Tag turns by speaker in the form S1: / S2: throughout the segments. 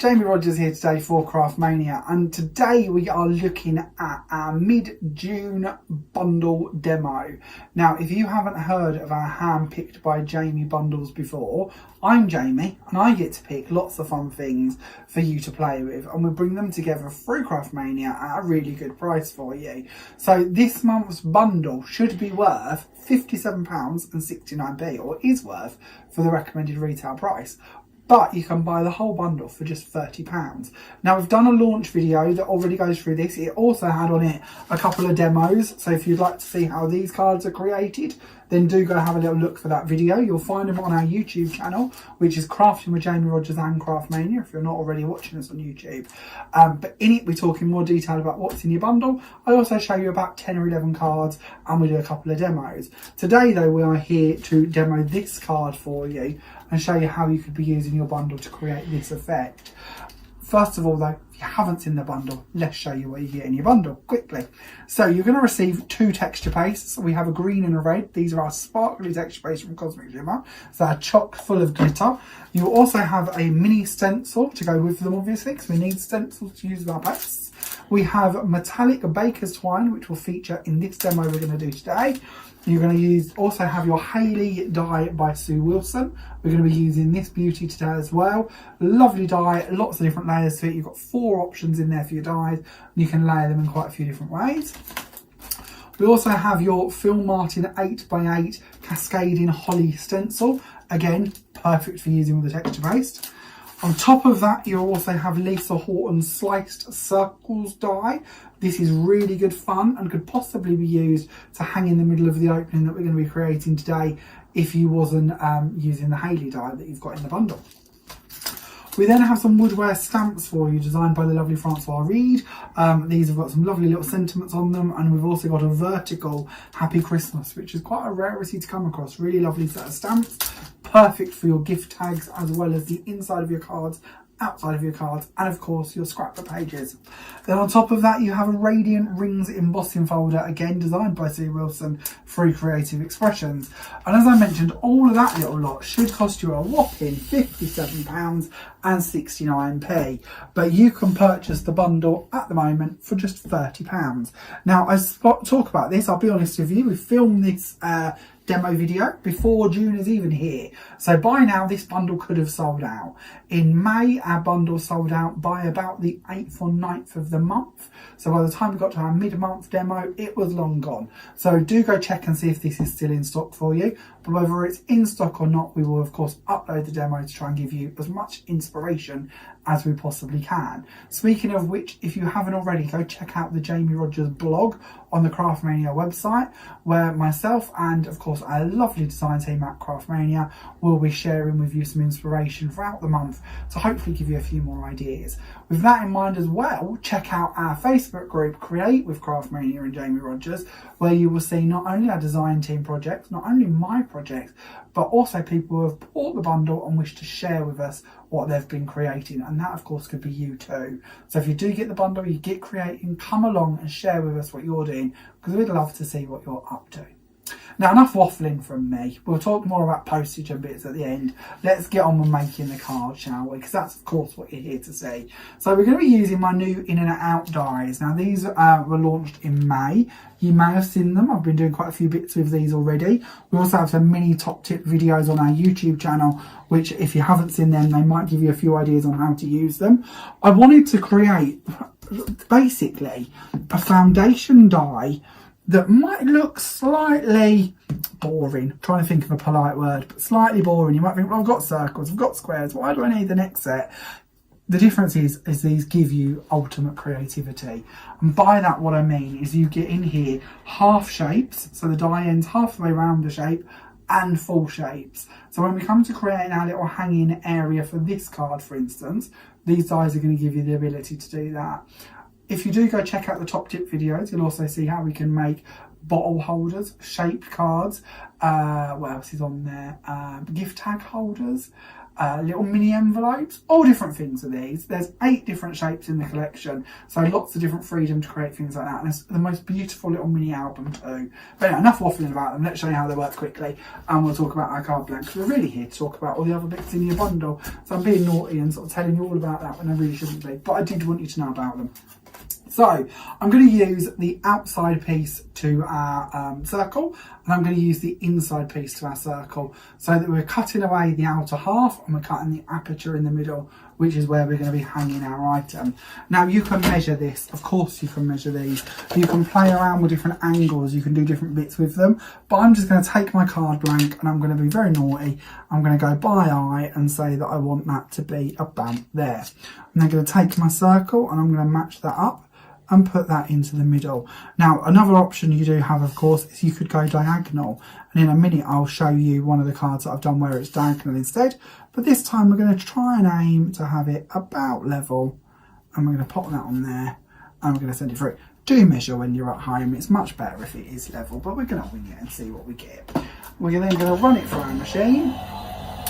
S1: Jamie Rodgers here today for Craftmania, and today we are looking at our mid-June bundle demo. Now, if you haven't heard of our hand-picked by Jamie bundles before, I'm Jamie and I get to pick lots of fun things for you to play with, and we bring them together through Craftmania at a really good price for you. So this month's bundle should be worth £57.69, or is worth for the recommended retail price. But you can buy the whole bundle for just £30. Now, we've done a launch video that already goes through this. It also had on it a couple of demos. So if you'd like to see how these cards are created, then do go have a little look for that video. You'll find them on our YouTube channel, which is Crafting with Jamie Rodgers and Craftmania, if you're not already watching us on YouTube. But in it, we talk in more detail about what's in your bundle. I also show you about 10 or 11 cards, and we do a couple of demos. Today, though, we are here to demo this card for you and show you how you could be using your bundle to create this effect. First of all, though, if you haven't seen the bundle, let's show you what you get in your bundle quickly. So you're going to receive two texture pastes. We have a green and a red. These are our sparkly texture pastes from Cosmic Shimmer. So they're chock full of glitter. You also have a mini stencil to go with them, obviously, because we need stencils to use with our pastes. We have metallic baker's twine, which will feature in this demo we're going to do today. You're going to also have your Haley die by Sue Wilson. We're going to be using this beauty today as well. Lovely die, lots of different layers to it. You've got 4 options in there for your dies, and you can layer them in quite a few different ways. We also have your Phil Martin 8x8 Cascading Holly stencil. Again, perfect for using with the texture paste. On top of that, you'll also have Lisa Horton's Sliced Circles die. This is really good fun and could possibly be used to hang in the middle of the opening that we're going to be creating today if you wasn't using the Haley die that you've got in the bundle. We then have some woodware stamps for you, designed by the lovely Francois Reed. These have got some lovely little sentiments on them, and we've also got a vertical Happy Christmas, which is quite a rarity to come across. Really lovely set of stamps, perfect for your gift tags, as well as the inside of your cards, outside of your cards, and of course your scrapbook pages. Then on top of that, you have a Radiant Rings embossing folder, again designed by Sue Wilson through Creative Expressions. And as I mentioned, all of that little lot should cost you a whopping £57.69, but you can purchase the bundle at the moment for just £30. Now, as I talk about this, I'll be honest with you, we filmed this demo video before June is even here, so by now this bundle could have sold out. In May, our bundle sold out by about the 8th or 9th of the month, so by the time we got to our mid-month demo, it was long gone. So do go check and see if this is still in stock for you, but whether it's in stock or not, we will of course upload the demo to try and give you as much inspiration as we possibly can. Speaking of which, if you haven't already, go check out the Jamie Rodgers blog on the Craftmania website, where myself and of course our lovely design team at Craftmania will be sharing with you some inspiration throughout the month to hopefully give you a few more ideas. With that in mind as well, check out our Facebook group Create with Craftmania and Jamie Rodgers, where you will see not only our design team projects, not only my projects, but also people who have bought the bundle and wish to share with us what they've been creating, and that of course could be you too. So if you do get the bundle, you get creating, come along and share with us what you're doing, because we'd love to see what you're up to. Now, enough waffling from me. We'll talk more about postage and bits at the end. Let's get on with making the card, shall we? Because that's of course what you're here to see. So we're going to be using my new In and Out dies. Now these were launched in May. You may have seen them. I've been doing quite a few bits with these already. We also have some mini top tip videos on our YouTube channel, which if you haven't seen them, they might give you a few ideas on how to use them. I wanted to create basically a foundation die that might look slightly boring. I'm trying to think of a polite word, but slightly boring. You might think, well, I've got circles, I've got squares, why do I need the next set? The difference is these give you ultimate creativity. And by that, what I mean is you get in here half shapes, so the die ends half the way around the shape, and full shapes. So when we come to creating our little hanging area for this card, for instance, these dies are going to give you the ability to do that. If you do go check out the top tip videos, you'll also see how we can make bottle holders, shaped cards, what else is on there, gift tag holders, little mini envelopes, all different things of these. There's 8 different shapes in the collection, so lots of different freedom to create things like that. And it's the most beautiful little mini album too. But anyway, enough waffling about them. Let's show you how they work quickly, and we'll talk about our card blanks. We're really here to talk about all the other bits in your bundle. So I'm being naughty and sort of telling you all about that when I really shouldn't be, but I did want you to know about them. So I'm going to use the outside piece to our circle, and I'm going to use the inside piece to our circle, so that we're cutting away the outer half and we're cutting the aperture in the middle, which is where we're going to be hanging our item. Now you can measure this, of course you can measure these. You can play around with different angles, you can do different bits with them, but I'm just going to take my card blank and I'm going to be very naughty. I'm going to go by eye and say that I want that to be about there. And I'm going to take my circle and I'm going to match that up and put that into the middle. Now another option you do have, of course, is you could go diagonal, and in a minute I'll show you one of the cards that I've done where it's diagonal instead, but this time we're going to try and aim to have it about level, and we're going to pop that on there and we're going to send it through. Do measure when you're at home, it's much better if it is level, but we're going to wing it and see what we get. We're then going to run it through our machine,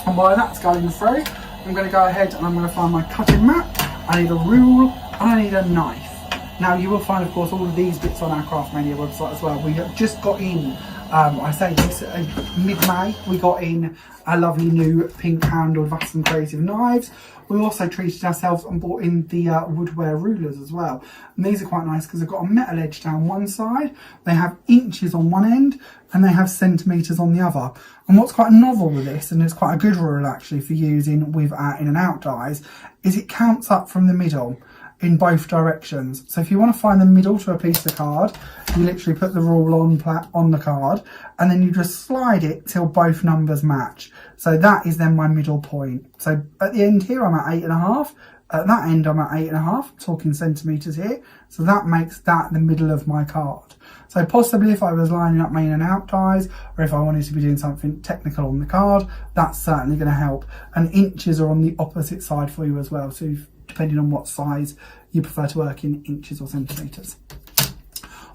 S1: and while that's going through I'm going to go ahead and I'm going to find my cutting mat. I need a rule and I need a knife. Now you will find, of course, all of these bits on our Craftmania website as well. We have just got in, I say this, mid-May, we got in a lovely new pink handled Vast and Creative knives. We also treated ourselves and bought in the woodware rulers as well. And these are quite nice because they've got a metal edge down one side, they have inches on one end, and they have centimetres on the other. And what's quite novel with this, and it's quite a good rule actually for using with our in and out dies, is it counts up from the middle in both directions. So if you want to find the middle to a piece of card, you literally put the rule on the card, and then you just slide it till both numbers match. So that is then my middle point. So at the end here I'm at 8.5, at that end I'm at 8.5, talking centimetres here, so that makes that the middle of my card. So possibly if I was lining up my in and out dies, or if I wanted to be doing something technical on the card, that's certainly going to help. And inches are on the opposite side for you as well, so depending on what size you prefer to work in, inches or centimetres.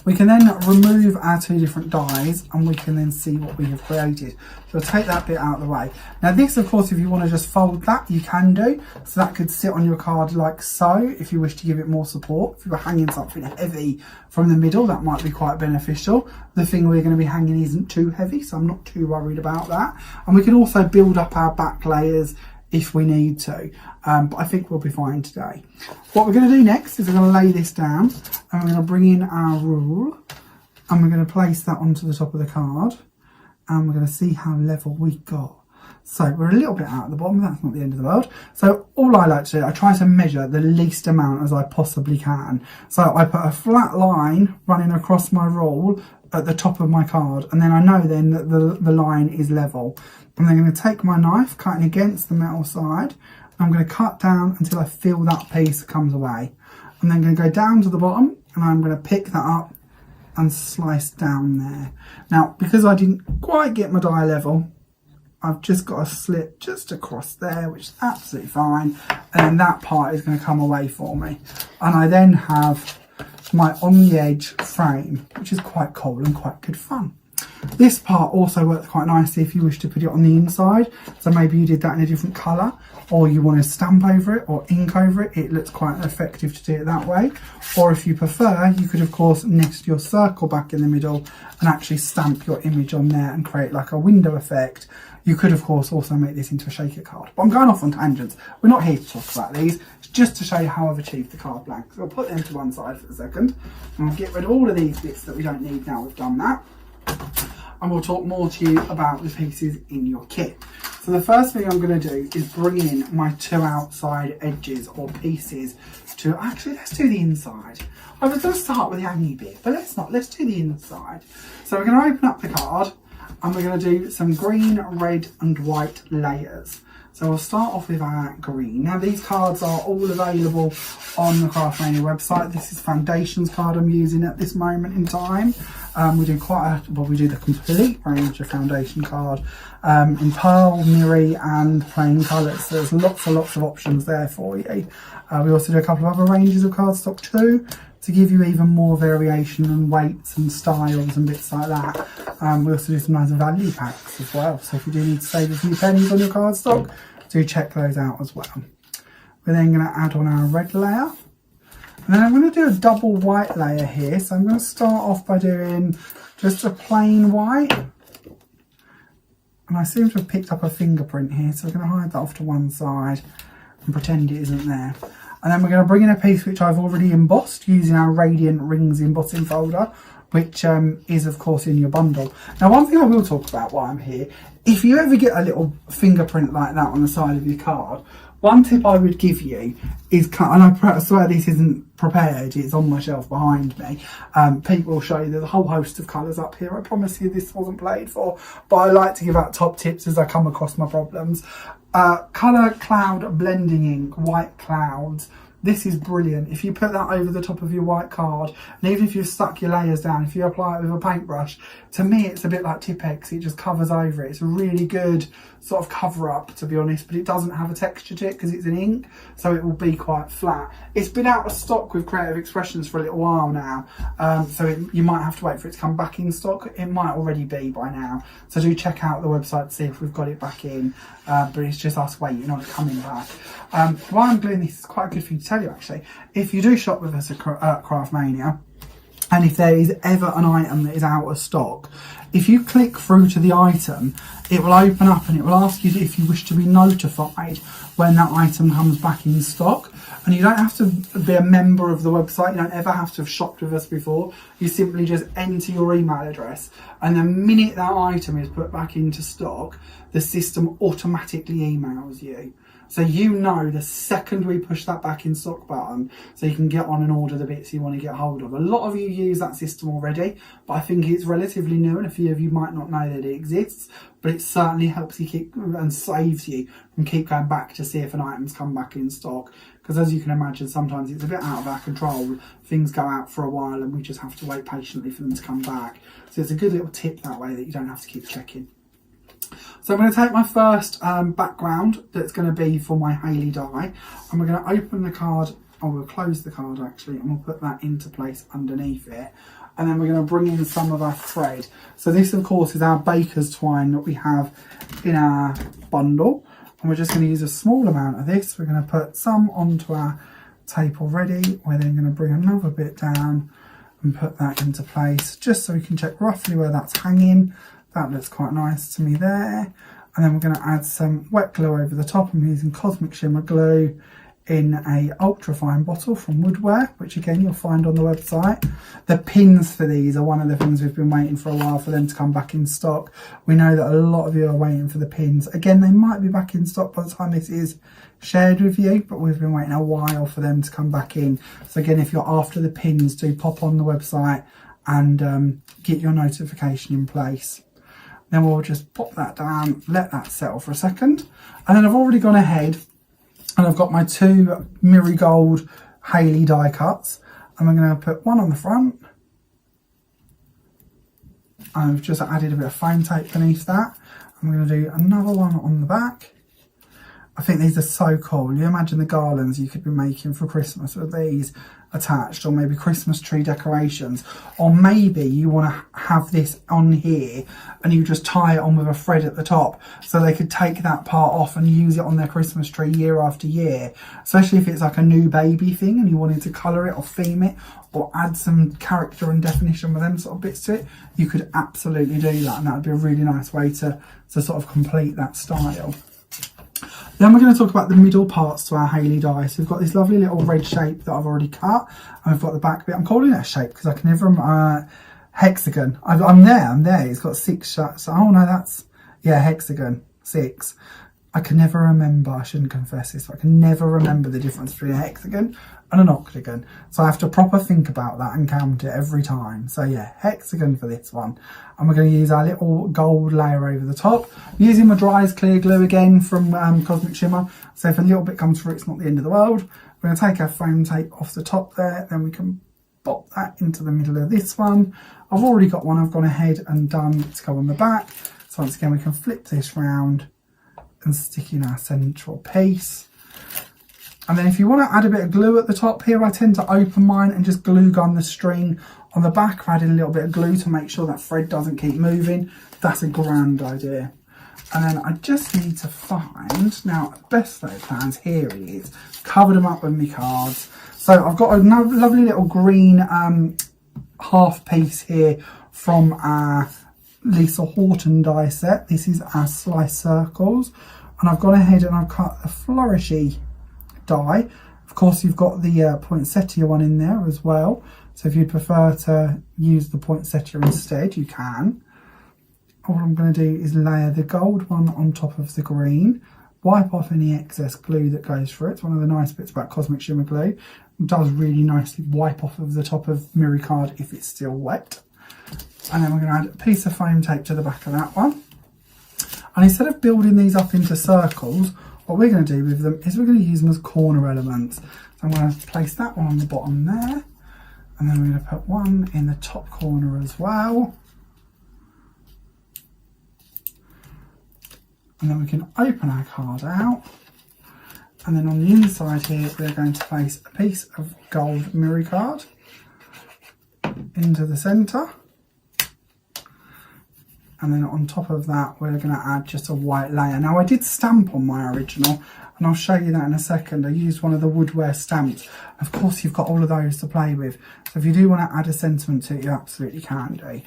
S1: We can then remove our 2 different dies and we can then see what we have created. So I'll take that bit out of the way. Now this, of course, if you want to just fold that, you can do. So that could sit on your card like so, if you wish to give it more support. If you were hanging something heavy from the middle, that might be quite beneficial. The thing we're going to be hanging isn't too heavy, so I'm not too worried about that. And we can also build up our back layers if we need to, but I think we'll be fine today. What we're going to do next is we're going to lay this down and we're going to bring in our rule and we're going to place that onto the top of the card, and we're going to see how level we got. So we're a little bit out at the bottom, that's not the end of the world. So all I like to do, I try to measure the least amount as I possibly can. So I put a flat line running across my rule at the top of my card, and then I know then that the line is level. I'm then going to take my knife, cutting against the metal side. I'm going to cut down until I feel that piece comes away. I'm then going to go down to the bottom and I'm going to pick that up and slice down there. Now, because I didn't quite get my die level, I've just got a slit just across there, which is absolutely fine. And then that part is going to come away for me. And I then have my on the edge frame, which is quite cool and quite good fun. This part also works quite nicely if you wish to put it on the inside. So maybe you did that in a different colour, or you want to stamp over it or ink over it. It looks quite effective to do it that way. Or if you prefer, you could of course nest your circle back in the middle and actually stamp your image on there and create like a window effect. You could of course also make this into a shaker card. But I'm going off on tangents. We're not here to talk about these. It's just to show you how I've achieved the card blank. So I'll put them to one side for a second. And I'll get rid of all of these bits that we don't need now we've done that. And we'll talk more to you about the pieces in your kit. So the first thing I'm going to do is bring in my 2 outside edges or pieces to, actually let's do the inside. I was going to start with the hangy bit, but let's not, let's do the inside. So we're going to open up the card and we're going to do some green, red and white layers. So we'll start off with our green. Now these cards are all available on the Craftmania website. This is Foundations card I'm using at this moment in time. We do we do the complete range of foundation card in pearl, mirror and plain colours. So there's lots and lots of options there for you. We also do a couple of other ranges of cardstock too, to give you even more variation and weights and styles and bits like that. We also do some nice value packs as well. So if you do need to save a few pennies on your cardstock, do check those out as well. We're then going to add on our red layer. And then I'm going to do a double white layer here. So I'm going to start off by doing just a plain white. And I seem to have picked up a fingerprint here, so we're going to hide that off to one side and pretend it isn't there. And then we're going to bring in a piece which I've already embossed using our Radiant Rings embossing folder, which is of course in your bundle. Now, one thing I will talk about while I'm here, if you ever get a little fingerprint like that on the side of your card, one tip I would give you is, and I swear this isn't prepared, it's on my shelf behind me. Pete will show you there's a whole host of colours up here. I promise you this wasn't played for, but I like to give out top tips as I come across my problems. Colour cloud blending ink, white clouds. This is brilliant. If you put that over the top of your white card, and even if you've stuck your layers down, if you apply it with a paintbrush, to me it's a bit like Tipp-Ex, it just covers over it. It's a really good sort of cover up, to be honest, but it doesn't have a texture to it because it's an ink, so it will be quite flat. It's been out of stock with Creative Expressions for a little while now, so you might have to wait for it to come back in stock. It might already be by now, so do check out the website to see if we've got it back in, but it's just us waiting on it coming back. While I'm doing this, it's quite a good thing to tell you actually. If you do shop with us at Craftmania, and if there is ever an item that is out of stock, if you click through to the item, it will open up and it will ask you if you wish to be notified when that item comes back in stock. And you don't have to be a member of the website, you don't ever have to have shopped with us before. You simply just enter your email address, and the minute that item is put back into stock, the system automatically emails you. So you know the second we push that back in stock button, so you can get on and order the bits you want to get hold of. A lot of you use that system already, but I think it's relatively new and a few of you might not know that it exists, but it certainly helps you keep and saves you from keep going back to see if an item's come back in stock. Because as you can imagine, sometimes it's a bit out of our control. Things go out for a while and we just have to wait patiently for them to come back. So it's a good little tip that way that you don't have to keep checking. So I'm going to take my first background that's going to be for my Hayley die, and we're going to open the card, or we'll close the card actually, and we'll put that into place underneath it. And then we're going to bring in some of our thread. So this of course is our baker's twine that we have in our bundle, and we're just going to use a small amount of this. We're going to put some onto our tape already. We're then going to bring another bit down and put that into place, just so we can check roughly where that's hanging. That looks quite nice to me there. And then we're going to add some wet glue over the top. I'm using Cosmic Shimmer glue in a ultrafine bottle from Woodware, which again you'll find on the website. The pins for these are one of the things we've been waiting for a while for them to come back in stock. We know that a lot of you are waiting for the pins. Again, they might be back in stock by the time this is shared with you, but we've been waiting a while for them to come back in. So again, if you're after the pins, do pop on the website and get your notification in place. Then we'll just pop that down, let that settle for a second. And then I've already gone ahead and I've got my two Marigold Hayley die cuts. And I'm going to put one on the front. I've just added a bit of foam tape beneath that. I'm going to do another one on the back. I think these are so cool. You imagine the garlands you could be making for Christmas with these attached, or maybe Christmas tree decorations, or maybe you want to have this on here and you just tie it on with a thread at the top so they could take that part off and use it on their Christmas tree year after year, especially if it's like a new baby thing and you wanted to colour it or theme it or add some character and definition with them sort of bits to it. You could absolutely do that, and that would be a really nice way to sort of complete that style. Then we're going to talk about the middle parts to our Hayley die. So we've got this lovely little red shape that I've already cut, and we've got the back bit. I'm calling it a shape because I can never hexagon. I'm there. It's got 6 shots. Oh no, that's, yeah, hexagon, 6. I can never remember, I shouldn't confess this, but I can never remember the difference between a hexagon and an octagon. So I have to proper think about that and count it every time. So yeah, hexagon for this one. And we're going to use our little gold layer over the top. I'm using my Dry's clear glue again from Cosmic Shimmer. So if a little bit comes through, it's not the end of the world. We're going to take our foam tape off the top there. Then we can pop that into the middle of this one. I've already got one I've gone ahead and done to go on the back. So once again, we can flip this round and stick in our central piece. And then if you want to add a bit of glue at the top here, I tend to open mine and just glue gun the string on the back, adding a little bit of glue to make sure that thread doesn't keep moving. That's a grand idea. And then I just need to find, now best laid plans, here it is, covered them up with my cards. So I've got a lovely little green half piece here from our Lisa Horton die set. This is our slice circles, and I've gone ahead and I've cut a flourishy die. Of course you've got the poinsettia one in there as well, so if you prefer to use the poinsettia instead, you can. All I'm going to do is layer the gold one on top of the green, wipe off any excess glue that goes through it. It's one of the nice bits about Cosmic Shimmer glue. It does really nicely wipe off of the top of mirror card if it's still wet. And then we're going to add a piece of foam tape to the back of that one. And instead of building these up into circles, what we're going to do with them is we're going to use them as corner elements. So I'm going to place that one on the bottom there. And then we're going to put one in the top corner as well. And then we can open our card out. And then on the inside here, we're going to place a piece of gold mirror card into the centre. And then on top of that, we're going to add just a white layer. Now I did stamp on my original, and I'll show you that in a second. I used one of the woodware stamps. Of course, you've got all of those to play with. So if you do want to add a sentiment to it, you absolutely can do.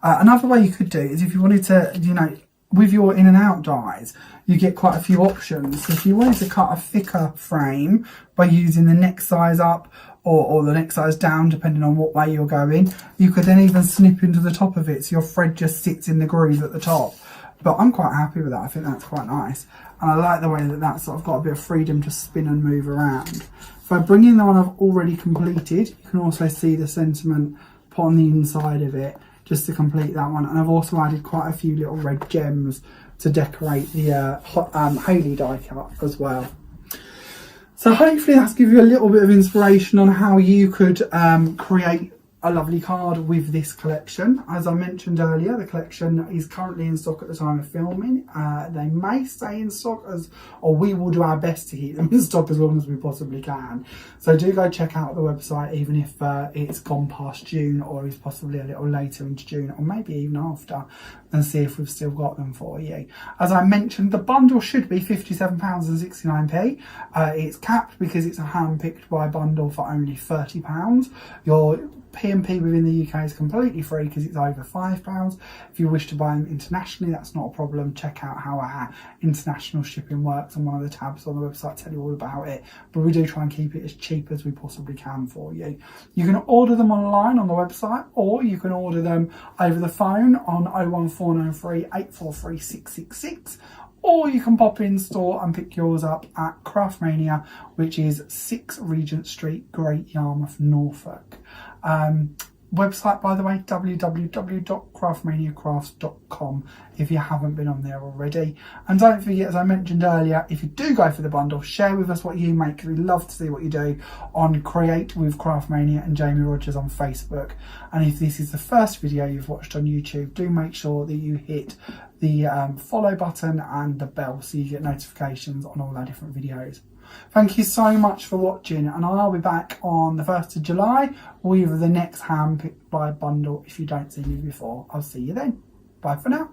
S1: Another way you could do is if you wanted to, you know, with your in and out dies, you get quite a few options. So if you wanted to cut a thicker frame by using the next size up or the next size down, depending on what way you're going, you could then even snip into the top of it so your thread just sits in the groove at the top. But I'm quite happy with that. I think that's quite nice. And I like the way that that's sort of got a bit of freedom to spin and move around. By bringing the one I've already completed, you can also see the sentiment put on the inside of it, just to complete that one. And I've also added quite a few little red gems to decorate the Hayley die cut as well. So hopefully that's given you a little bit of inspiration on how you could create a lovely card with this collection. As I mentioned earlier, the collection is currently in stock at the time of filming. They may stay in stock, or we will do our best to keep them in stock as long as we possibly can. So do go check out the website, even if it's gone past June, or is possibly a little later into June, or maybe even after, and see if we've still got them for you. As I mentioned, the bundle should be £57.69. It's capped because it's a hand-picked by bundle for only £30. Your P&P within the UK is completely free because it's over £5. If you wish to buy them internationally, that's not a problem. Check out how our international shipping works on one of the tabs on the website, tell you all about it. But we do try and keep it as cheap as we possibly can for you. You can order them online on the website, or you can order them over the phone on 01493 843 666. Or you can pop in store and pick yours up at Craftmania, which is 6 Regent Street, Great Yarmouth, Norfolk. Website, by the way, www.craftmaniacrafts.com if you haven't been on there already. And don't forget, as I mentioned earlier, if you do go for the bundle, share with us what you make, because we love to see what you do on Create with Craftmania and Jamie Rodgers on Facebook. And if this is the first video you've watched on YouTube, do make sure that you hit the follow button and the bell so you get notifications on all our different videos. Thank you so much for watching, and I'll be back on the 1st of July with the next hand picked by bundle if you don't see me before. I'll see you then. Bye for now.